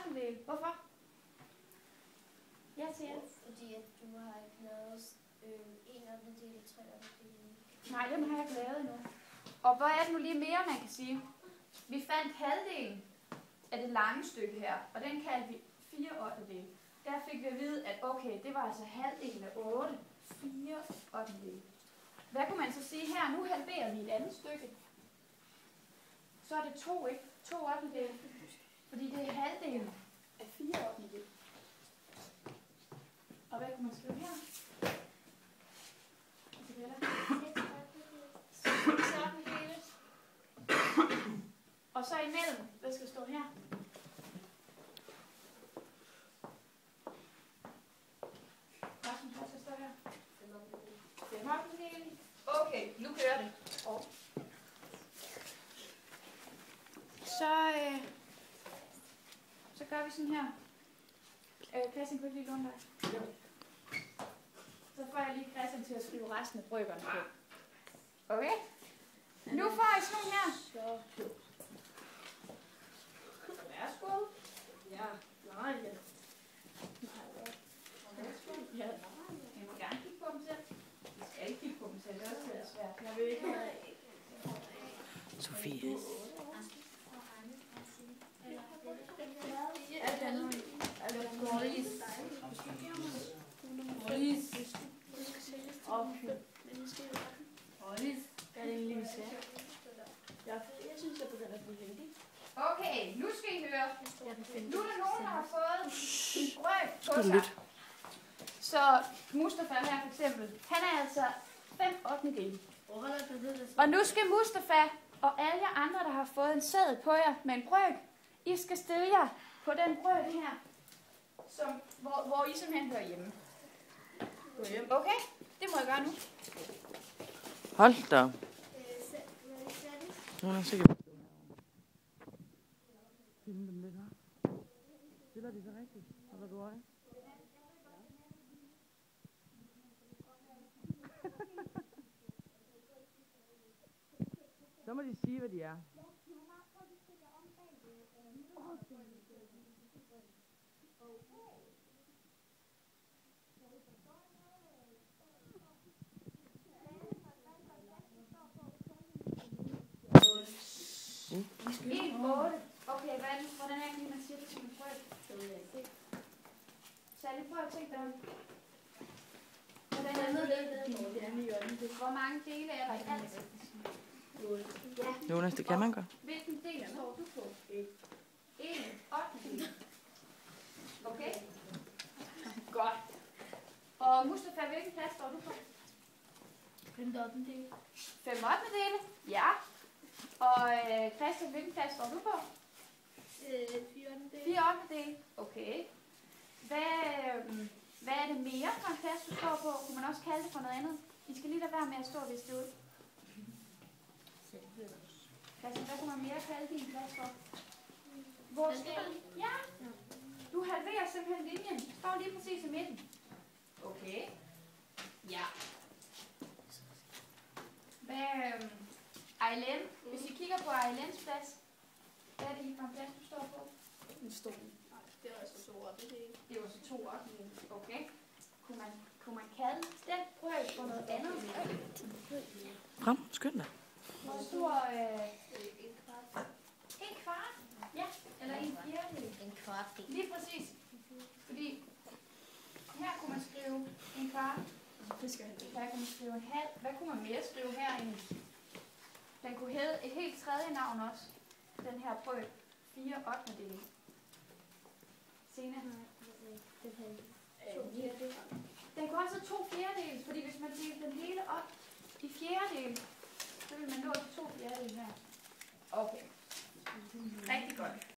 ottendedel. Hvorfor? Ja, Thea. Fordi at du har ikke lavet 1 ottendedel og 3 ottendedel. Nej, dem har jeg ikke lavet endnu. Og hvad er det nu lige mere, man kan sige? Vi fandt halvdelen af det lange stykke her, og den kaldte vi 4 ottendedel. Der fik vi at vide, at okay, det var altså halvdelen af 8. 4 ottendedel. Hvad kunne man så sige her? Nu halverer vi et andet stykke. Så er det 2, ikke? 2 ottendedel. Fordi det er halvdelen af 4 ottendedel. Og hvad kunne man skrive her? Og så imellem, hvad skal stå her? Rasmus, hvad skal stå her? 5 ottendedel. Okay, nu kører det. Og så gør vi sådan her. Christian, kunne ikke lige låne dig? Jo. Så får jeg lige Christian til at skrive resten af brøkerne på. Okay? Nu får I sådan her. Værsgo. Ja, nej, ja. Værsgo. Ja. I må gerne kigge på dem selv. I skal ikke kigge på dem selv. Det er også lidt svært. Jeg vil ikke have... Sofie. Alt andet. Maurice. Jeg synes, jeg begynder at blive heldig. Okay, nu skal I høre. Nu er der nogen, der har fået en brøk på sig. Så Mustafa her for eksempel, han er altså 5 ottendedele. Og nu skal Mustafa og alle jer andre, der har fået en sæd på jer med en brøk, I skal stille jer på den brøk her, hvor I simpelthen hører hjemme. Okay, det må jeg gøre nu. Hold da. Hun er sikkert. Finde dem lidt her. Stiller de så rigtigt? Holder du øje? Så må de sige, hvad de er. En 8. Okay, hvordan er det lige, man siger det som en brøk? Sally, prøv at tænke dig om. Hvordan er det? Hvor mange dele er der i alt? Ja. Jonas, det kan man godt. Hvilken del står du på? 1 ottendedel. Okay? Godt. Og Mustafa, hvilken plads står du på? 5 ottendedel. 5 ottendedele? Ja. Og Christian, hvilken plads står du på? 4 ottendedel. 4 ottendedele. Okay. Hvad er det mere for en plads, du står på? Kunne man også kalde det for noget andet? I skal lige lade være med at stå og viste ud. Christian, hvad kan man mere kalde din plads for? Hvor skal du? Ja. Du halverer simpelthen linjen. Står lige præcis i midten. Okay. Ja. Ejlen, hvis I kigger på Ejlens plads, hvad er det lige for en plads, du står på? En stol. Nej, det var altså 2 ottendedel. Det var så 2 ottendedele. Okay. Kunne man kalde den brøk for noget andet? Frem, skynd dig. Hvor stor? 1 kvart? Ja, eller 1/4. En kvart. Lige præcis. Fordi her kunne man skrive 1 kvart. Her kunne man skrive 1/2. Hvad kunne man mere skrive her egentlig? Den kunne hedde et helt tredje navn også. Den her brøk. 4 ottendedele. Sena? Den kunne også have 2/4, fordi hvis man delte den hele op i fjerdedele, så vil man nå til 2/4 her. Okay.